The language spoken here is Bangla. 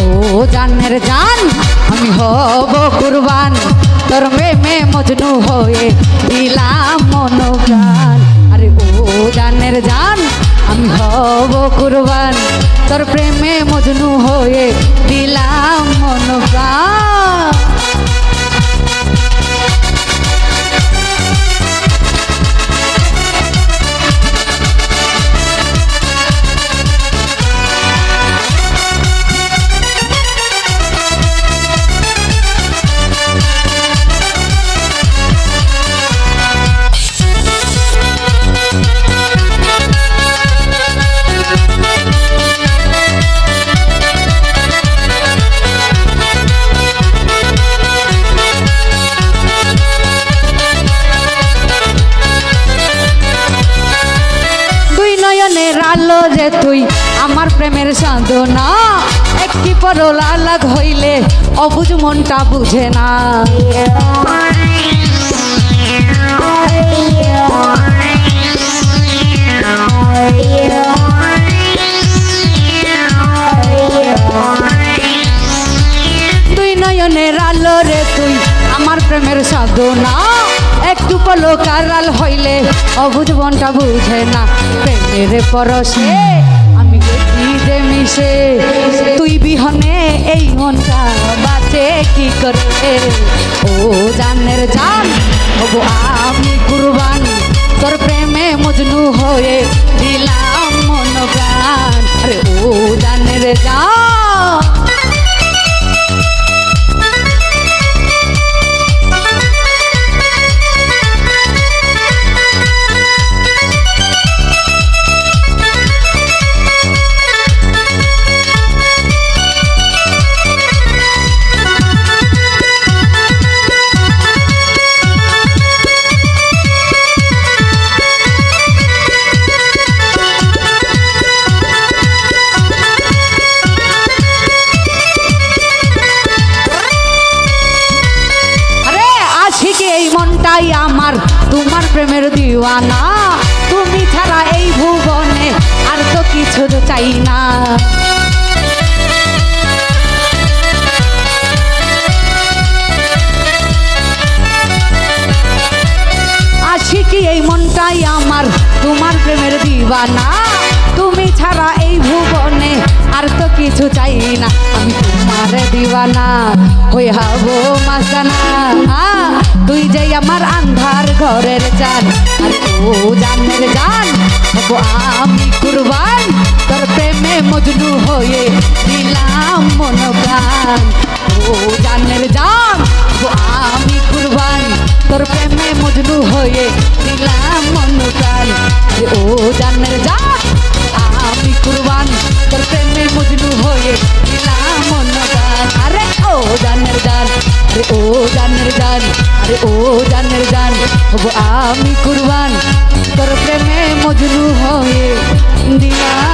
ও জানের জান আমি হব কুরবান তোর প্রেমে মজনু হয়ে দিলাম মন প্রাণ। আরে ও জানের জান আমি হব কুরবান তোর প্রেমে মজনু হয়ে দিলাম মন প্রাণ। আলো যে তুই আমার প্রেমের সাধনা একটি পরল আলাগ হইলে অবুঝ মনটা বুঝে না। দুই নয়নের আলো রে তুই আমার প্রেমের সাধনা একটু পলক আড়াল হইলে অবুঝ মনটা বুঝে না। প্রেমের পরশে আমি গেছি যে মিশে তুই বিহনে এই মনটা বাঁচে কি করে। ও জানের জান হবো আমি কুরবান তোর প্রেমে মজনু হয়ে দিলাম মন প্রাণ। আরে ও জানের জান আমার তোমার প্রেমের দিওয়ানা তুমি ছাড়া এই ভুবনে আর তো কিছু চাই না। আশিকি এই মনটাই আমার তোমার প্রেমের দিওয়ানা তুমি ছাড়া এই ভুবনে আর তো কিছু চাই না। আমি তোমার দিওয়ানা হয়ে হব মাসানা তুই যে আমার আন্ধার ঘরের জান। আর ও জানের জান হব আমি কুরবান তোর প্রেমে মজনু হয়ে দিলাম মন প্রাণ। ও জানের জান হব আমি কুরবান তোর প্রেমে মজনু হয়ে দিলাম মন প্রাণ। ও জানের জান আমি কুরবান তোর প্রেমে মজনু হয়ে দিলাম মন প্রাণ। আরে ও জানের জান আরে ও জানের জান আরে ও জানের জান হব আমি কুরবান তোর প্রেমে মজনু হয়ে দিলাম